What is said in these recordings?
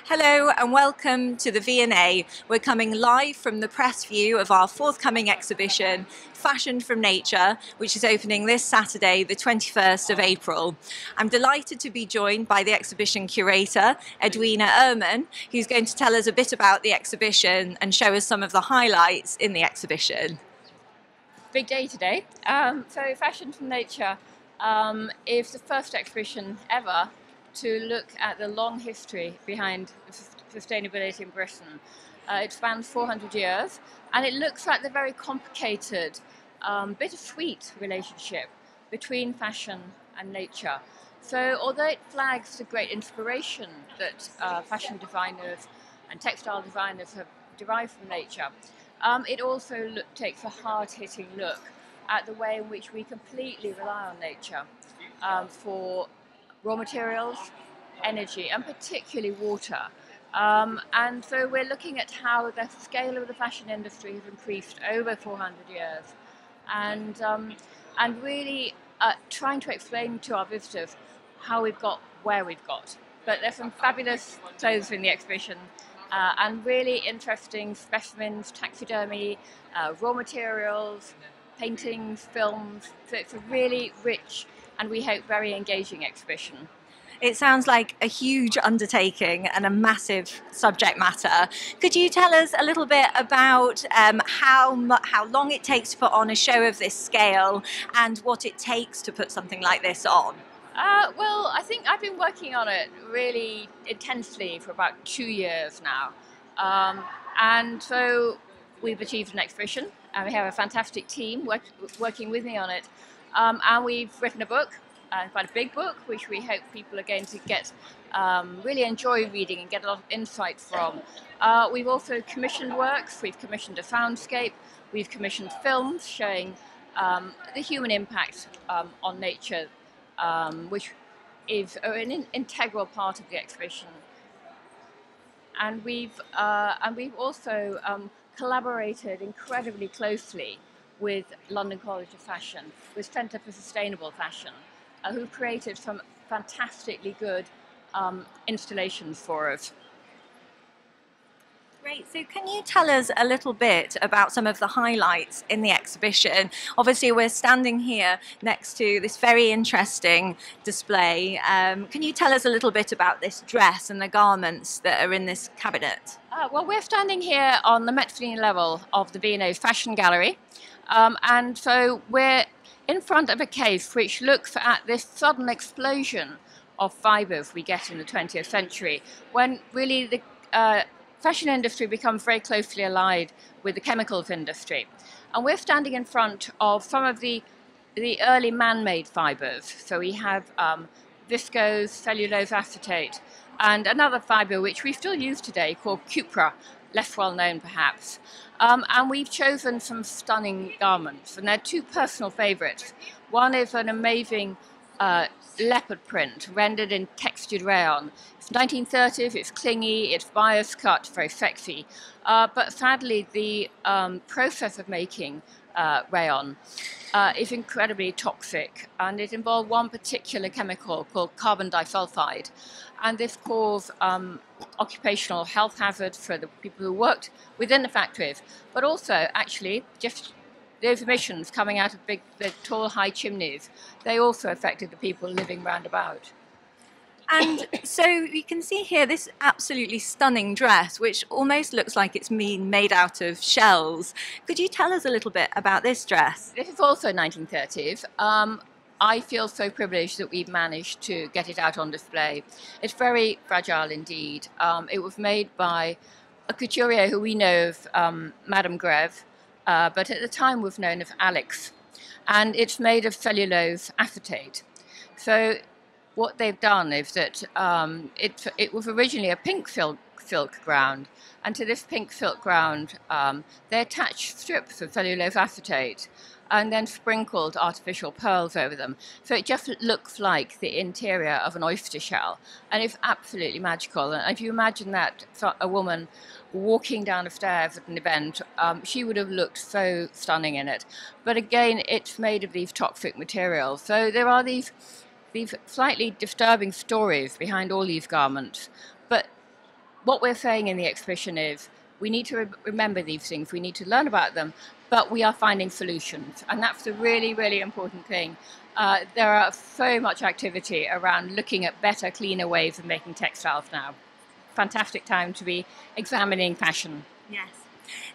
Hello and welcome to the V&A. We're coming live from the press view of our forthcoming exhibition, Fashion from Nature, which is opening this Saturday, the 21st of April. I'm delighted to be joined by the exhibition curator, Edwina Ehrman, who's going to tell us a bit about the exhibition and show us some of the highlights in the exhibition. Big day today. So Fashion from Nature is the first exhibition ever to look at the long history behind sustainability in Britain. It spans 400 years and it looks at the very complicated, bittersweet relationship between fashion and nature. So although it flags the great inspiration that fashion designers and textile designers have derived from nature, it also takes a hard-hitting look at the way in which we completely rely on nature for raw materials, energy, and particularly water. And so we're looking at how the scale of the fashion industry has increased over 400 years, and really trying to explain to our visitors how we've got where we've got. But there's some fabulous clothes in the exhibition, and really interesting specimens, taxidermy, raw materials, paintings, films. So it's a really rich and we hope very engaging exhibition. It sounds like a huge undertaking and a massive subject matter. Could you tell us a little bit about how long it takes to put on a show of this scale and what it takes to put something like this on? Well, I think I've been working on it really intensely for about 2 years now. And so we've achieved an exhibition and we have a fantastic team working with me on it. And we've written a book, quite a big book, which we hope people are going to get, really enjoy reading and get a lot of insight from. We've also commissioned works. We've commissioned a soundscape. We've commissioned films showing the human impact on nature, which is an integral part of the exhibition. And we've also collaborated incredibly closely with London College of Fashion, with Centre for Sustainable Fashion, who created some fantastically good installations for us. Great. So can you tell us a little bit about some of the highlights in the exhibition? Obviously, we're standing here next to this very interesting display. Can you tell us a little bit about this dress and the garments that are in this cabinet? Well, we're standing here on the mezzanine level of the V&A Fashion Gallery. And so we're in front of a case which looks at this sudden explosion of fibres we get in the 20th century, when really the fashion industry becomes very closely allied with the chemicals industry. And we're standing in front of some of the early man-made fibres. So we have viscose, cellulose acetate, and another fibre which we still use today called cupra, less well known perhaps. And we've chosen some stunning garments, and they're two personal favourites. One is an amazing leopard print rendered in textured rayon. It's 1930s, it's clingy, it's bias cut, very sexy. But sadly, the process of making rayon is incredibly toxic, and it involved one particular chemical called carbon disulfide. And this caused occupational health hazards for the people who worked within the factories, but also actually just those emissions coming out of the tall, high chimneys, they also affected the people living round about. And so you can see here this absolutely stunning dress, which almost looks like it's been made out of shells. Could you tell us a little bit about this dress? This is also 1930s. I feel so privileged that we've managed to get it out on display. It's very fragile indeed. It was made by a couturier who we know of, Madame Greve, but at the time was known as Alex. And it's made of cellulose acetate. So what they've done is that it was originally a pink silk ground, and to this pink silk ground they attached strips of cellulose acetate and then sprinkled artificial pearls over them. So it just looks like the interior of an oyster shell, and it's absolutely magical. And if you imagine that a woman walking down the stairs at an event, she would have looked so stunning in it. But again, it's made of these toxic materials. So there are these slightly disturbing stories behind all these garments. But what we're saying in the exhibition is we need to remember these things, we need to learn about them, but we are finding solutions. And that's the really, really important thing. There are so much activity around looking at better, cleaner ways of making textiles now. Fantastic time to be examining fashion. Yes.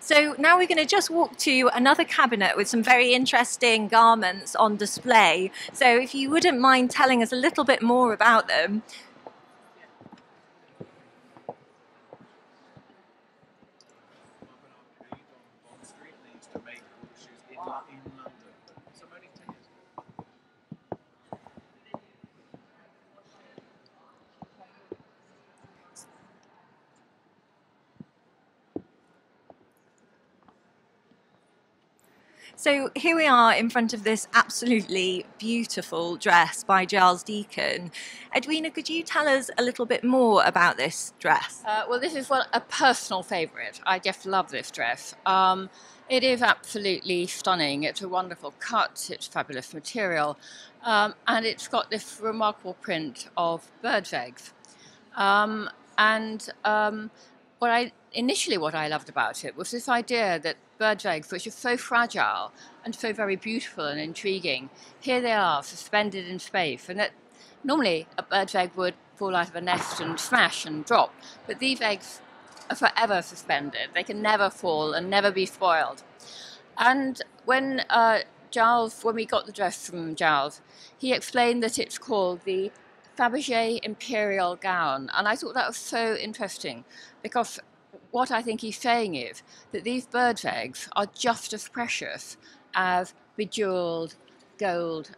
So now we're going to just walk to another cabinet with some very interesting garments on display. So if you wouldn't mind telling us a little bit more about them. So here we are in front of this absolutely beautiful dress by Giles Deacon. Edwina, could you tell us a little bit more about this dress? Well, this is a personal favourite. I just love this dress. It is absolutely stunning. It's a wonderful cut, it's fabulous material, and it's got this remarkable print of birds' eggs. What I loved about it was this idea that birds' eggs, which are so fragile and so very beautiful and intriguing, here they are suspended in space, and that normally a bird's egg would fall out of a nest and smash and drop, but these eggs are forever suspended. They can never fall and never be spoiled. And when we got the dress from Giles, he explained that it's called the Fabergé Imperial Gown, and I thought that was so interesting, because what I think he's saying is that these birds' eggs are just as precious as bejeweled gold,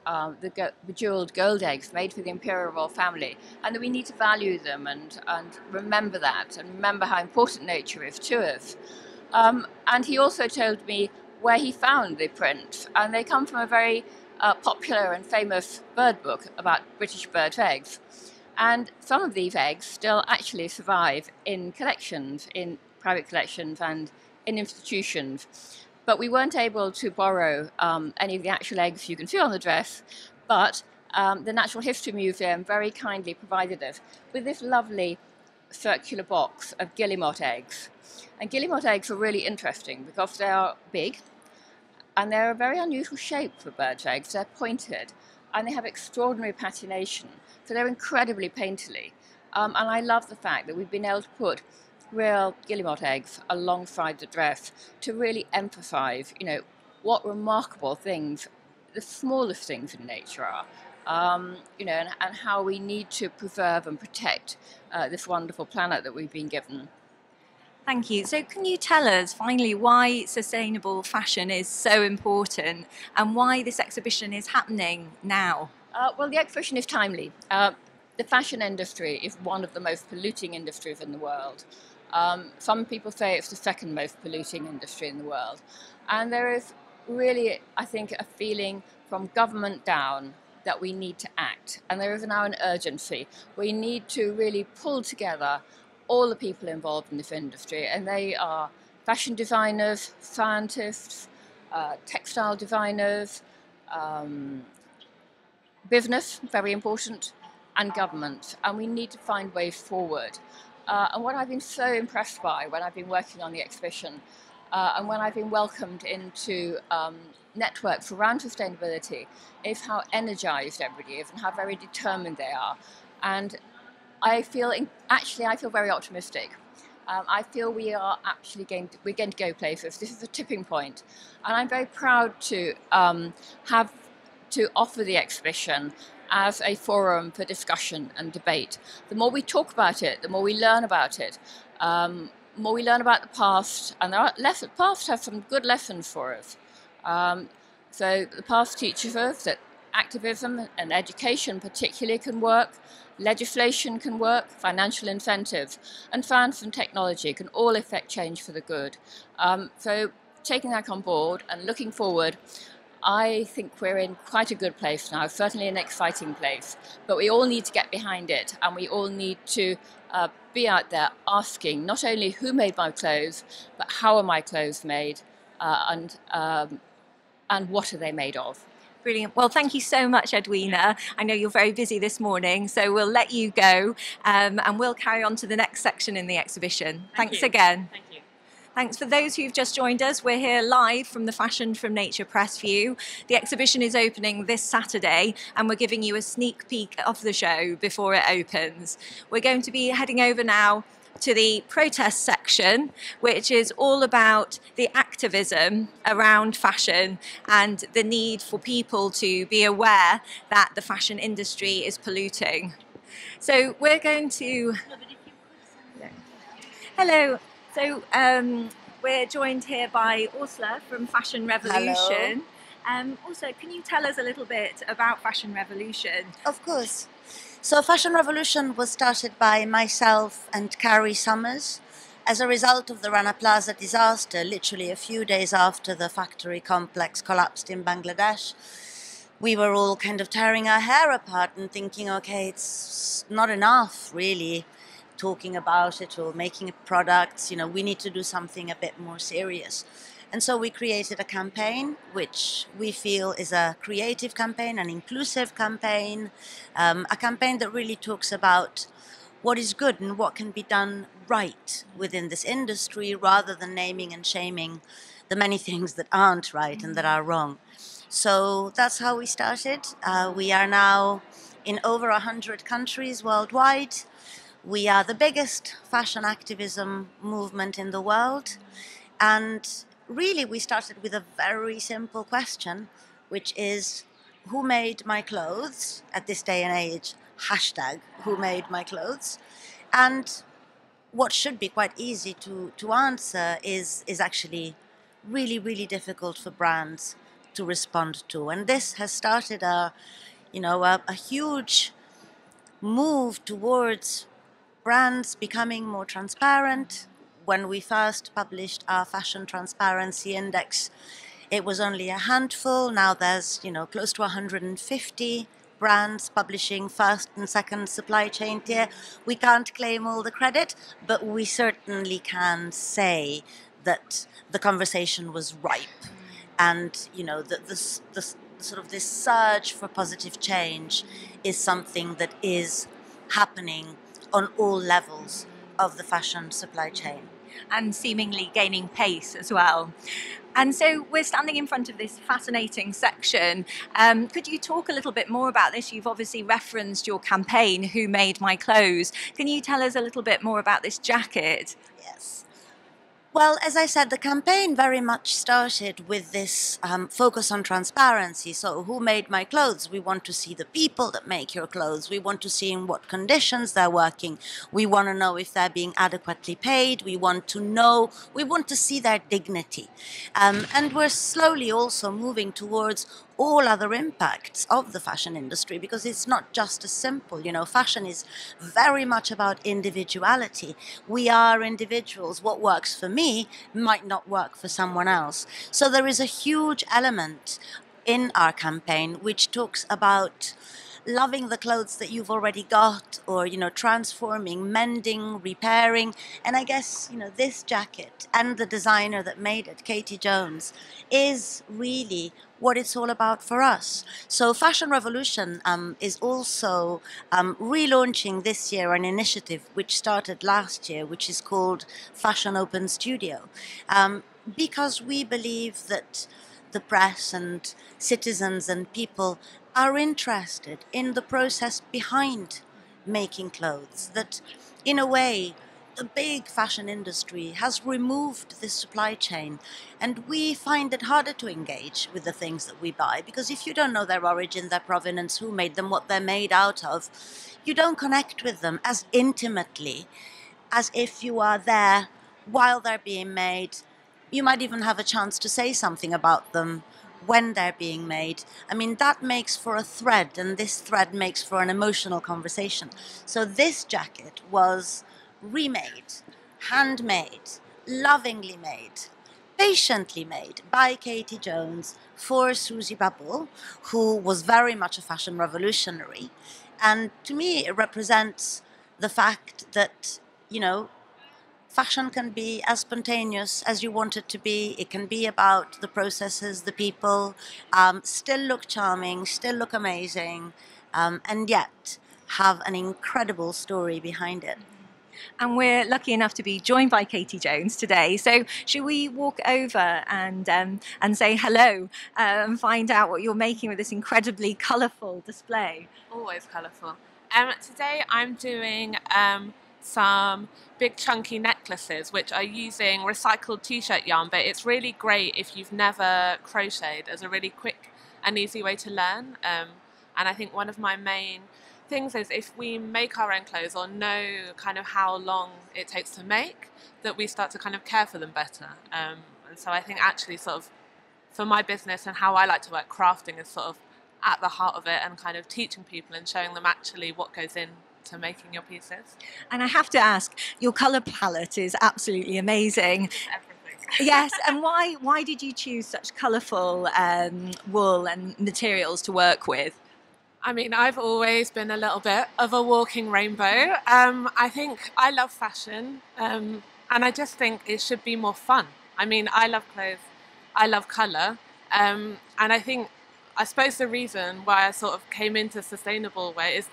bejeweled gold eggs made for the imperial royal family, and that we need to value them and remember that, and remember how important nature is to us. And he also told me where he found the prints, and they come from a very popular and famous bird book about British birds' eggs. And some of these eggs still actually survive in collections, in private collections and in institutions. But we weren't able to borrow any of the actual eggs you can see on the dress, but the Natural History Museum very kindly provided us with this lovely circular box of guillemot eggs. And guillemot eggs are really interesting because they are big, and they're a very unusual shape for birds' eggs. They're pointed, and they have extraordinary patination. So they're incredibly painterly. And I love the fact that we've been able to put real guillemot eggs alongside the dress to really emphasize, what remarkable things, the smallest things in nature are, and how we need to preserve and protect this wonderful planet that we've been given. Thank you. So can you tell us finally why sustainable fashion is so important and why this exhibition is happening now? Well, the exhibition is timely. The fashion industry is one of the most polluting industries in the world. Some people say it's the second most polluting industry in the world. And there is really, I think, a feeling from government down that we need to act. And there is now an urgency. We need to really pull together all the people involved in this industry, and they are fashion designers, scientists, textile designers, business, very important, and government. And we need to find ways forward. And what I've been so impressed by when I've been working on the exhibition and when I've been welcomed into networks around sustainability is how energized everybody is and how very determined they are. And I feel very optimistic. I feel we are actually going to go places. This is a tipping point, and I'm very proud to have to offer the exhibition as a forum for discussion and debate. The more we talk about it, the more we learn about it. The more we learn about the past, and the past has some good lessons for us. So the past teaches us that activism and education particularly can work, legislation can work, financial incentives, and science and technology can all affect change for the good. So taking that on board and looking forward, I think we're in quite a good place now, certainly an exciting place, but we all need to get behind it, and we all need to be out there asking not only who made my clothes, but how are my clothes made, and what are they made of. Brilliant. Well, thank you so much, Edwina. I know you're very busy this morning, so we'll let you go and we'll carry on to the next section in the exhibition. Thanks again. Thank you. Thanks for those who've just joined us. We're here live from the Fashion from Nature press view. The exhibition is opening this Saturday and we're giving you a sneak peek of the show before it opens. We're going to be heading over now to the protest section, which is all about the activism around fashion and the need for people to be aware that the fashion industry is polluting. So we're going to... Hello. So we're joined here by Ursula from Fashion Revolution. Also, can you tell us a little bit about Fashion Revolution? Of course. So Fashion Revolution was started by myself and Carrie Summers as a result of the Rana Plaza disaster, literally a few days after the factory complex collapsed in Bangladesh. We were all kind of tearing our hair apart and thinking, okay, it's not enough really talking about it or making products, you know, we need to do something a bit more serious. And so we created a campaign which we feel is a creative campaign, an inclusive campaign, a campaign that really talks about what is good and what can be done right within this industry rather than naming and shaming the many things that aren't right and that are wrong. So that's how we started. We are now in over 100 countries worldwide. We are the biggest fashion activism movement in the world. And really, we started with a very simple question, which is, who made my clothes? At this day and age, hashtag, who made my clothes? And what should be quite easy to answer is actually really, really difficult for brands to respond to. And this has started a huge move towards brands becoming more transparent. When we first published our Fashion Transparency Index, it was only a handful. Now there's, close to 150 brands publishing first and second supply chain tier. We can't claim all the credit, but we certainly can say that the conversation was ripe. And, the sort of this surge for positive change is something that is happening on all levels of the fashion supply chain. And seemingly gaining pace as well. And so we're standing in front of this fascinating section. Could you talk a little bit more about this? You've obviously referenced your campaign, Who Made My Clothes? Can you tell us a little bit more about this jacket? Yes. Well, as I said, the campaign very much started with this focus on transparency. So who made my clothes? We want to see the people that make your clothes. We want to see in what conditions they're working. We want to know if they're being adequately paid. We want to see their dignity. And we're slowly also moving towards all other impacts of the fashion industry, because it's not just as simple. Fashion is very much about individuality. We are individuals. What works for me might not work for someone else. So there is a huge element in our campaign which talks about loving the clothes that you've already got, or transforming, mending, repairing. And I guess this jacket and the designer that made it, Katie Jones, is really what it's all about for us. So Fashion Revolution is also relaunching this year an initiative which started last year, which is called Fashion Open Studio, because we believe that the press and citizens and people are interested in the process behind making clothes, that in a way the big fashion industry has removed this supply chain, and we find it harder to engage with the things that we buy, because if you don't know their origin, their provenance, who made them, what they're made out of, you don't connect with them as intimately as if you are there while they're being made. You might even have a chance to say something about them when they're being made. I mean, that makes for a thread, and this thread makes for an emotional conversation. So this jacket was remade, handmade, lovingly made, patiently made by Katie Jones for Susie Babul, who was very much a fashion revolutionary. And to me, it represents the fact that, fashion can be as spontaneous as you want it to be. It can be about the processes, the people, still look charming, still look amazing, and yet have an incredible story behind it. And we're lucky enough to be joined by Katie Jones today. So should we walk over and say hello and find out what you're making with this incredibly colourful display? Always colourful. Today I'm doing some big chunky necklaces which are using recycled t-shirt yarn, but it's really great if you've never crocheted as a really quick and easy way to learn. And I think one of my main things is if we make our own clothes or know kind of how long it takes to make, that we start to kind of care for them better. And so I think actually sort of for my business and how I like to work, crafting is sort of at the heart of it, and kind of teaching people and showing them actually what goes into making your pieces. And I have to ask, your colour palette is absolutely amazing. Everything. Yes, and why did you choose such colourful wool and materials to work with? I mean, I've always been a little bit of a walking rainbow. I think I love fashion, and I just think it should be more fun. I mean, I love clothes, I love colour, and I suppose the reason why I sort of came into sustainable way is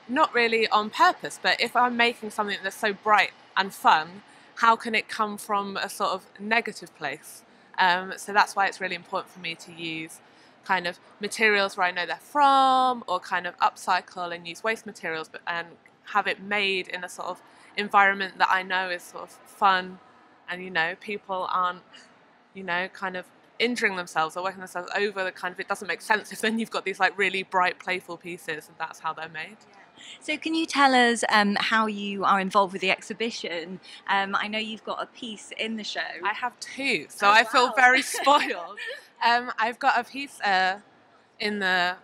not really on purpose, but if I'm making something that's so bright and fun, how can it come from a sort of negative place? So that's why it's really important for me to use kind of materials where I know they're from, or kind of upcycle and use waste materials, and have it made in a sort of environment that I know is sort of fun, and people aren't kind of injuring themselves or working themselves over the kind of, it doesn't make sense if then you've got these like really bright playful pieces and that's how they're made. So can you tell us how you are involved with the exhibition? I know you've got a piece in the show. I have two, so I feel very spoiled. I've got a piece in the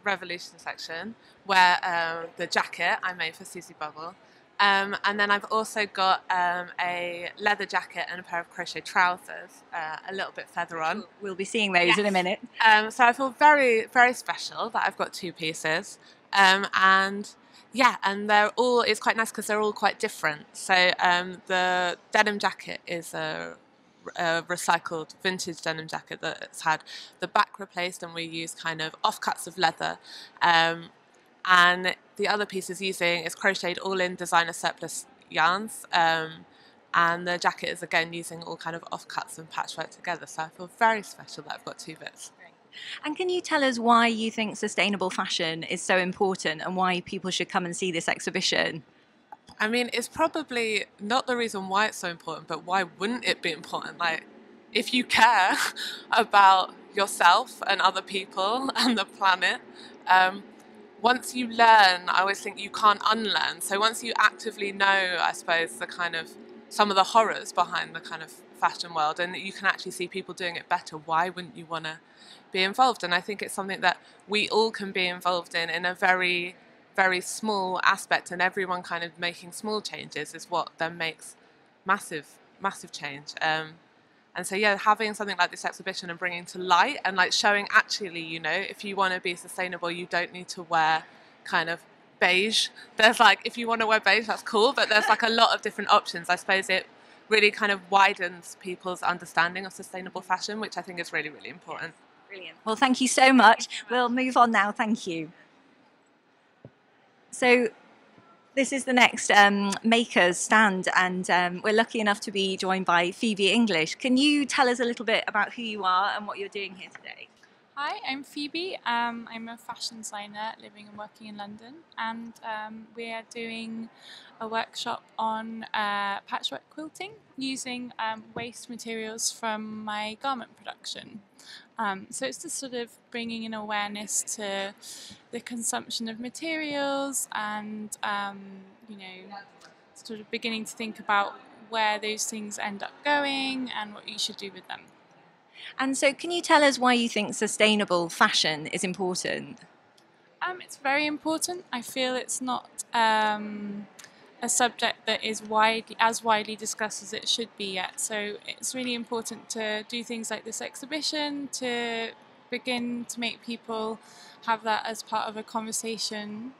Revolution section where the jacket I made for Susie Bubble, and then I've also got a leather jacket and a pair of crochet trousers, a little bit further on. We'll be seeing those in a minute. So I feel very, very special that I've got two pieces, and they're all, it's quite nice because they're all quite different. So the denim jacket is a recycled vintage denim jacket that's had the back replaced, and we use kind of offcuts of leather, and the other piece is crocheted all in designer surplus yarns, and the jacket is again using all kind of offcuts and patchwork together, so I feel very special that I've got two bits. And can you tell us why you think sustainable fashion is so important and why people should come and see this exhibition? I mean, it's probably not the reason why it's so important, but why wouldn't it be important? Like, if you care about yourself and other people and the planet, once you learn, I always think you can't unlearn. So once you actively know, I suppose, the kind of some of the horrors behind the kind of fashion world, and you can actually see people doing it better, why wouldn't you want to be involved? And I think it's something that we all can be involved in a very, very small aspect, and everyone kind of making small changes is what then makes massive, massive change. And so, yeah, having something like this exhibition and bringing to light and like showing actually, if you want to be sustainable, you don't need to wear kind of beige. There's like, if you want to wear beige, that's cool, but there's like a lot of different options. I suppose it really kind of widens people's understanding of sustainable fashion, which I think is really, really important. Brilliant. Well, thank you so much. We'll move on now. Thank you. So this is the next makers stand, and we're lucky enough to be joined by Phoebe English. Can you tell us a little bit about who you are and what you're doing here today? Hi, I'm Phoebe. I'm a fashion designer living and working in London, and we're doing a workshop on patchwork quilting using waste materials from my garment production. So it's just sort of bringing an awareness to the consumption of materials, and sort of beginning to think about where those things end up going and what you should do with them. And so can you tell us why you think sustainable fashion is important? It's very important. I feel it's not a subject that is widely discussed as it should be yet. So it's really important to do things like this exhibition to begin to make people have that as part of a conversation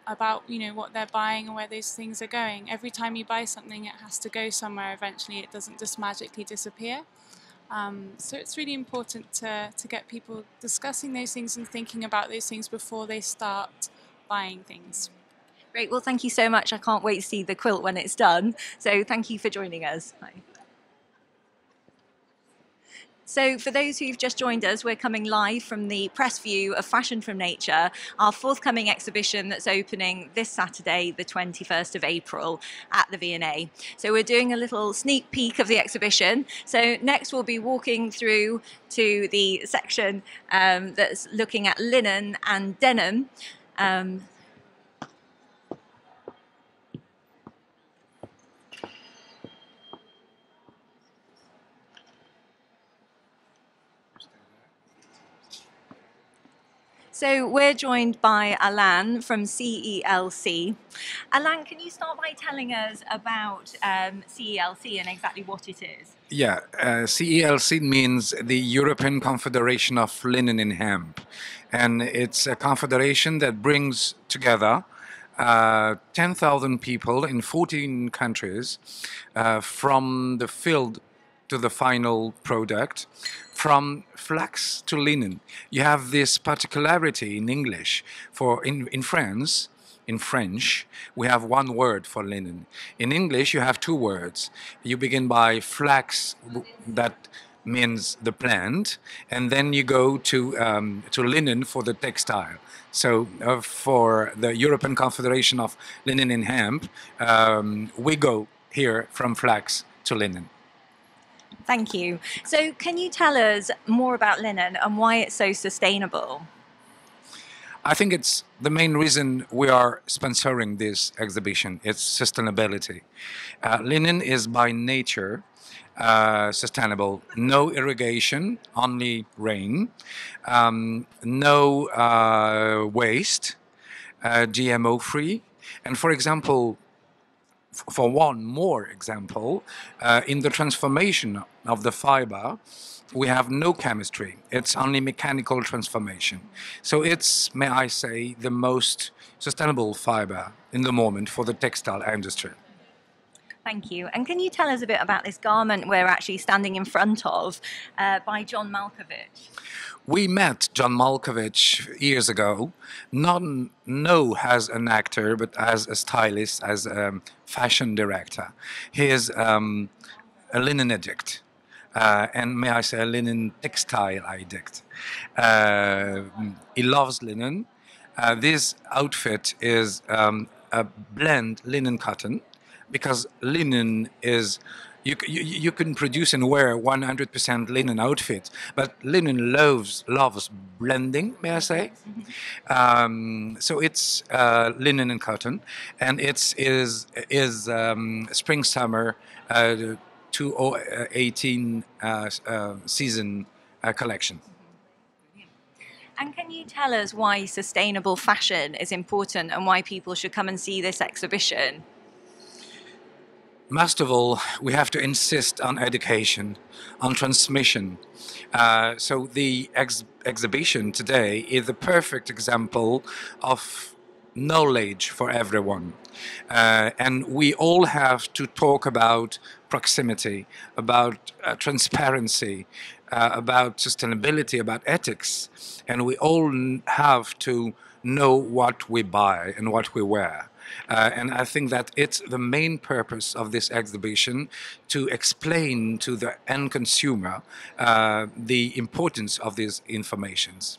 about what they're buying and where those things are going. Every time you buy something, it has to go somewhere eventually. It doesn't just magically disappear. So it's really important to get people discussing those things and thinking about those things before they start buying things. Great, well thank you so much. I can't wait to see the quilt when it's done. So thank you for joining us. Bye. So for those who've just joined us, we're coming live from the press view of Fashion from Nature, our forthcoming exhibition that's opening this Saturday, the 21st of April at the V&A. So we're doing a little sneak peek of the exhibition. So next we'll be walking through to the section that's looking at linen and denim. So we're joined by Alain from CELC. Alain, can you start by telling us about CELC and exactly what it is? Yeah, CELC means the European Confederation of Linen and Hemp. And it's a confederation that brings together 10,000 people in 14 countries from the field to the final product, from flax to linen. You have this particularity in English. In France, in French, we have one word for linen. In English, you have two words. You begin by flax, that means the plant, and then you go to linen for the textile. So for the European Confederation of Linen and Hemp, we go here from flax to linen. Thank you. So can you tell us more about linen and why it's so sustainable? I think it's the main reason we are sponsoring this exhibition. It's sustainability. Linen is by nature sustainable. No irrigation, only rain. No waste, GMO free. And for example, for one more example, in the transformation of the fiber, we have no chemistry. It's only mechanical transformation. So it's, may I say, the most sustainable fiber in the moment for the textile industry. Thank you. And can you tell us a bit about this garment we're actually standing in front of by John Malkovich? We met John Malkovich years ago, not as an actor, but as a stylist, as a fashion director. He is a linen addict, and may I say a linen textile addict. He loves linen. This outfit is a blend linen cotton, because linen is, you can produce and wear 100% linen outfit, but linen loves blending, may I say. So it's linen and cotton, and it is spring summer 2018 season collection. And can you tell us why sustainable fashion is important and why people should come and see this exhibition? Most of all, we have to insist on education, on transmission. So the exhibition today is the perfect example of knowledge for everyone. And we all have to talk about proximity, about transparency, about sustainability, about ethics. And we all have to know what we buy and what we wear. And I think that it's the main purpose of this exhibition to explain to the end consumer the importance of these informations.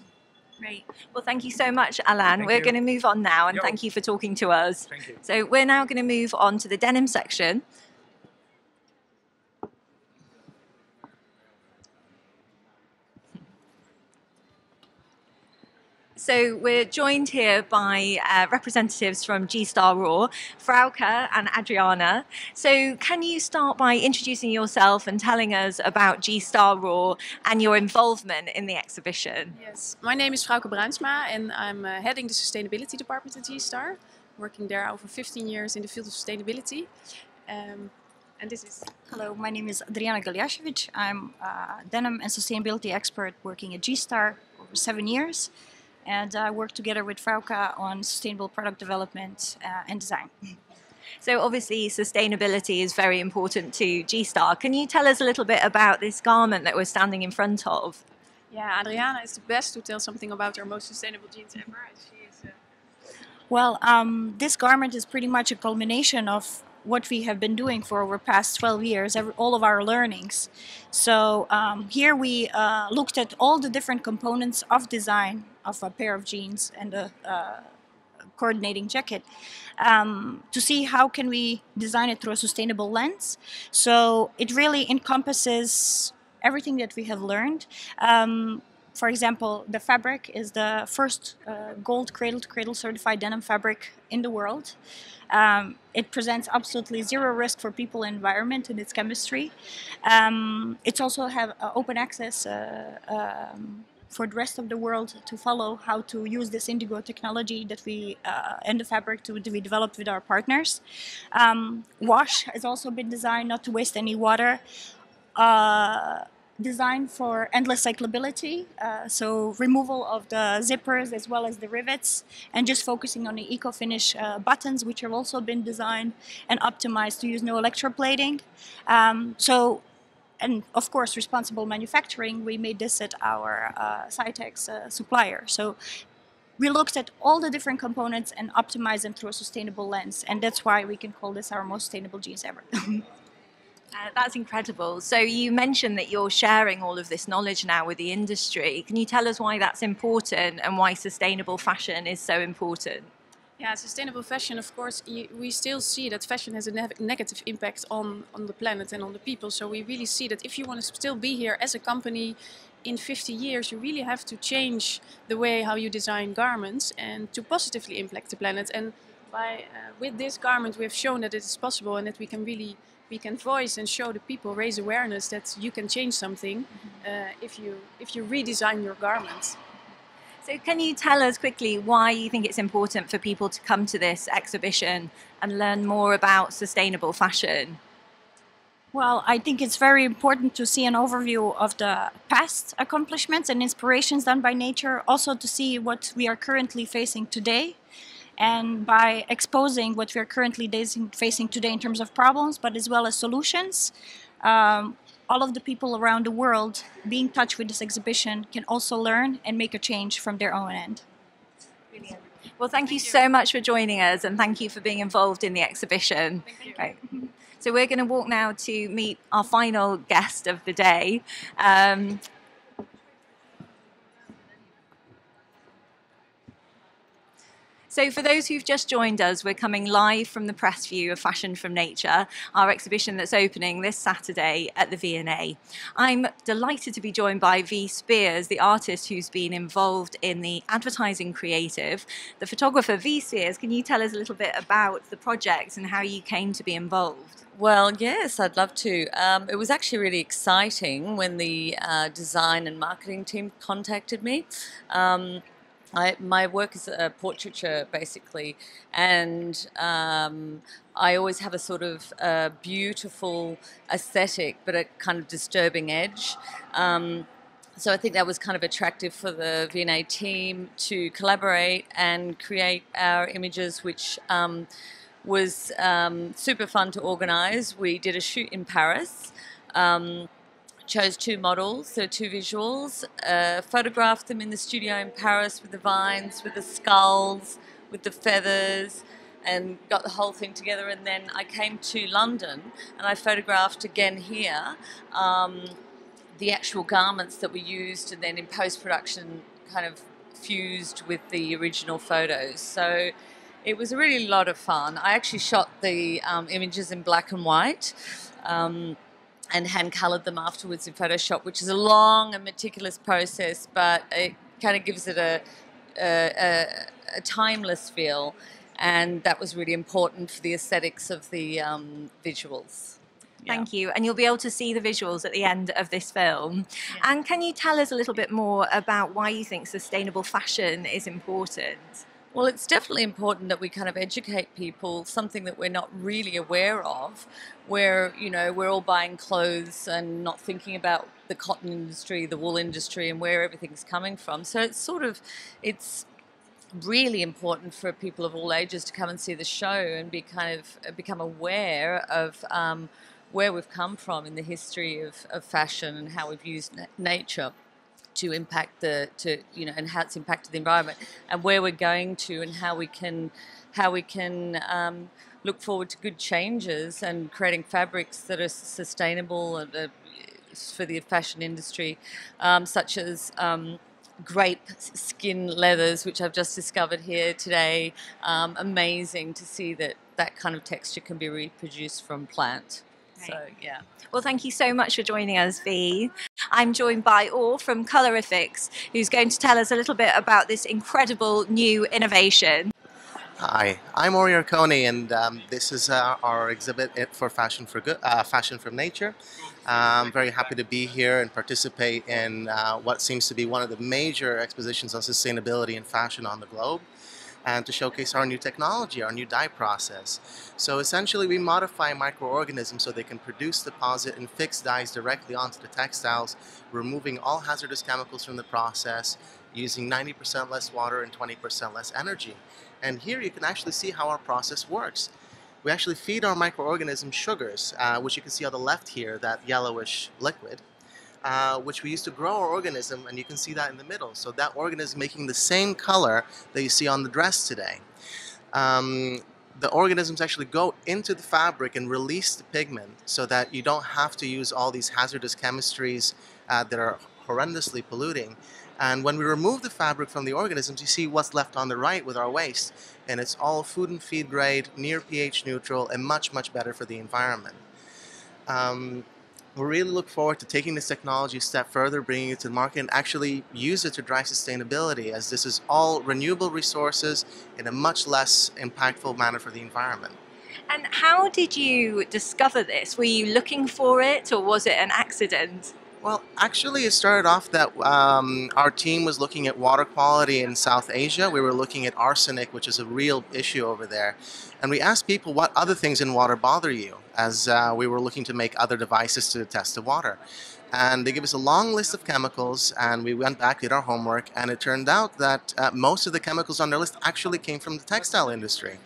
Great. Well, thank you so much, Alain. We're going to move on now, and thank you for talking to us. Thank you. So we're now going to move on to the denim section. So we're joined here by representatives from G-Star Raw, Frauke and Adriana. So can you start by introducing yourself and telling us about G-Star Raw and your involvement in the exhibition? Yes, my name is Frauke Bruinsma and I'm heading the sustainability department at G-Star, working there over 15 years in the field of sustainability. And this is... Hello, my name is Adriana Galjasjevic. I'm a denim and sustainability expert working at G-Star over 7 years. and I work together with Frauke on sustainable product development and design. So obviously sustainability is very important to G-Star. Can you tell us a little bit about this garment that we're standing in front of? Yeah, Adriana is the best to tell something about our most sustainable jeans ever. She is, Well, this garment is pretty much a culmination of what we have been doing for over past 12 years, all of our learnings. So here we looked at all the different components of design of a pair of jeans and a coordinating jacket to see how can we design it through a sustainable lens. So it really encompasses everything that we have learned. For example, the fabric is the first gold cradle-to-cradle certified denim fabric in the world. It presents absolutely zero risk for people and environment in its chemistry. It's also have open access for the rest of the world to follow how to use this indigo technology that we and the fabric to we developed with our partners. Wash has also been designed not to waste any water. Designed for endless cyclability, so removal of the zippers as well as the rivets, and just focusing on the eco-finish buttons, which have also been designed and optimized to use no electroplating. And of course, responsible manufacturing, we made this at our Cytex supplier. So we looked at all the different components and optimized them through a sustainable lens, and that's why we can call this our most sustainable jeans ever. That's incredible. So you mentioned that you're sharing all of this knowledge now with the industry. Can you tell us why that's important and why sustainable fashion is so important? Yeah, sustainable fashion, of course, we still see that fashion has a negative impact on the planet and on the people. So we really see that if you want to still be here as a company in 50 years, you really have to change the way how you design garments and to positively impact the planet. And with this garment, we have shown that it is possible and that we can voice and show the people, raise awareness that you can change something if you redesign your garments. So can you tell us quickly why you think it's important for people to come to this exhibition and learn more about sustainable fashion? Well, I think it's very important to see an overview of the past accomplishments and inspirations done by nature, also to see what we are currently facing today. And by exposing what we are currently facing today in terms of problems, but as well as solutions, all of the people around the world being touched with this exhibition can also learn and make a change from their own end. Brilliant. Well, thank you so much for joining us, and thank you for being involved in the exhibition. Right. So we're going to walk now to meet our final guest of the day. So for those who've just joined us, we're coming live from the press view of Fashion from Nature, our exhibition that's opening this Saturday at the V&A. I'm delighted to be joined by V. Spears, the artist who's been involved in the advertising creative. The photographer, V. Spears, can you tell us a little bit about the project and how you came to be involved? Well, yes, I'd love to. It was actually really exciting when the design and marketing team contacted me. My work is a portraiture, basically, and I always have a sort of beautiful aesthetic, but a kind of disturbing edge. So I think that was kind of attractive for the V&A team to collaborate and create our images, which was super fun to organise. We did a shoot in Paris. Chose 2 models, so 2 visuals, photographed them in the studio in Paris with the vines, with the skulls, with the feathers, and got the whole thing together. And then I came to London and I photographed again here the actual garments that were used, and then in post-production kind of fused with the original photos. So it was a really lot of fun. I actually shot the images in black and white. And hand-coloured them afterwards in Photoshop, which is a long and meticulous process, but it kind of gives it a timeless feel, and that was really important for the aesthetics of the visuals. Thank you. And you'll be able to see the visuals at the end of this film. Yeah. And can you tell us a little bit more about why you think sustainable fashion is important? Well, it's definitely important that we kind of educate people, something that we're not really aware of, where, you know, we're all buying clothes and not thinking about the cotton industry, the wool industry, and where everything's coming from. So it's really important for people of all ages to come and see the show and become aware of where we've come from in the history of fashion and how we've used nature to impact and how it's impacted the environment, and where we're going to, and how we can look forward to good changes and creating fabrics that are sustainable and, for the fashion industry, such as grape skin leathers, which I've just discovered here today. Amazing to see that kind of texture can be reproduced from plant. Right. So yeah. Well, thank you so much for joining us, Vi. I'm joined by Or from Colorifics, who's going to tell us a little bit about this incredible new innovation. Hi, I'm Ori Arconi, and this is our exhibit for Fashion for Good, Fashion from Nature. I'm very happy to be here and participate in what seems to be one of the major expositions on sustainability and fashion on the globe, and to showcase our new technology, our new dye process. So essentially we modify microorganisms so they can produce, deposit, and fix dyes directly onto the textiles, removing all hazardous chemicals from the process, using 90% less water and 20% less energy. And here you can actually see how our process works. We actually feed our microorganisms sugars, which you can see on the left here, that yellowish liquid, which we use to grow our organism, and you can see that in the middle. So that organism making the same color that you see on the dress today. The organisms actually go into the fabric and release the pigment so that you don't have to use all these hazardous chemistries that are horrendously polluting. And when we remove the fabric from the organisms, you see what's left on the right with our waste. And it's all food and feed grade, near pH neutral, and much, much better for the environment. We really look forward to taking this technology a step further, bringing it to the market, and actually use it to drive sustainability, as this is all renewable resources in a much less impactful manner for the environment. And how did you discover this? Were you looking for it, or was it an accident? Well, actually, it started off that our team was looking at water quality in South Asia. We were looking at arsenic, which is a real issue over there. And we asked people, what other things in water bother you, as we were looking to make other devices to test the water. And they gave us a long list of chemicals, and we went back, did our homework, and it turned out that most of the chemicals on their list actually came from the textile industry.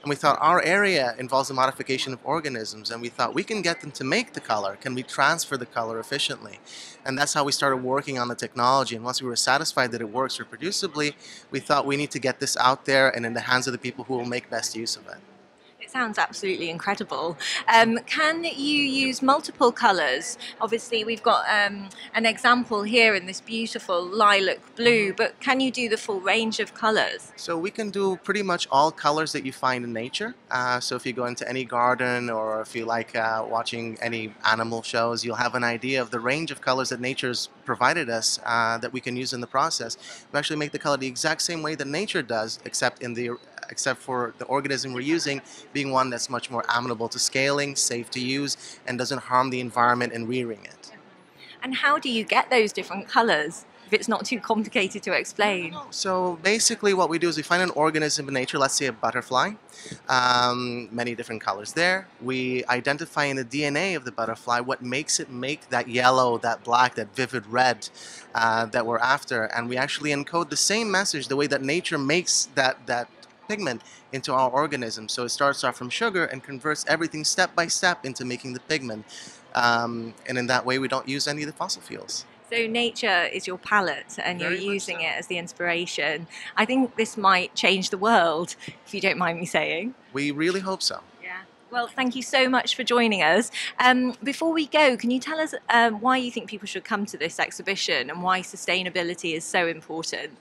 And we thought our area involves the modification of organisms, and we thought we can get them to make the color. Can we transfer the color efficiently? And that's how we started working on the technology. And once we were satisfied that it works reproducibly, we thought we need to get this out there and in the hands of the people who will make best use of it. It sounds absolutely incredible. Can you use multiple colours? Obviously, we've got an example here in this beautiful lilac blue, but can you do the full range of colours? So we can do pretty much all colors that you find in nature. So if you go into any garden, or if you like watching any animal shows, you'll have an idea of the range of colors that nature's provided us that we can use in the process. We actually make the color the exact same way that nature does, except for the organism we're using being one that's much more amenable to scaling, safe to use, and doesn't harm the environment in rearing it. And how do you get those different colours, if it's not too complicated to explain? So basically what we do is we find an organism in nature, let's say a butterfly, many different colors there. We identify in the DNA of the butterfly what makes it make that yellow, that black, that vivid red that we're after, and we actually encode the same message the way that nature makes that pigment into our organism. So it starts off from sugar and converts everything step by step into making the pigment. And in that way we don't use any of the fossil fuels. So nature is your palette, and you're using it as the inspiration. I think this might change the world, if you don't mind me saying. We really hope so. Yeah. Well, thank you so much for joining us. Before we go, can you tell us why you think people should come to this exhibition and why sustainability is so important?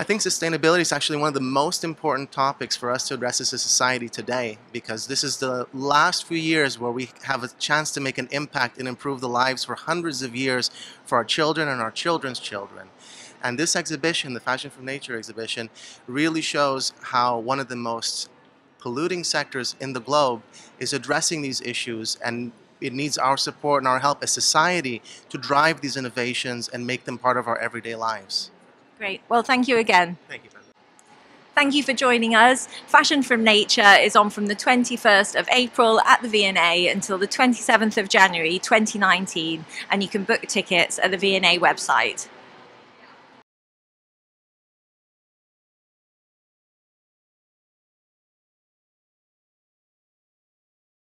I think sustainability is actually one of the most important topics for us to address as a society today, because this is the last few years where we have a chance to make an impact and improve the lives for hundreds of years for our children and our children's children. And this exhibition, the Fashion from Nature exhibition, really shows how one of the most polluting sectors in the globe is addressing these issues, and it needs our support and our help as society to drive these innovations and make them part of our everyday lives. Great. Well, thank you again. Thank you. Thank you for joining us. Fashion from Nature is on from the 21st of April at the V&A until the 27th of January 2019, and you can book tickets at the V&A website.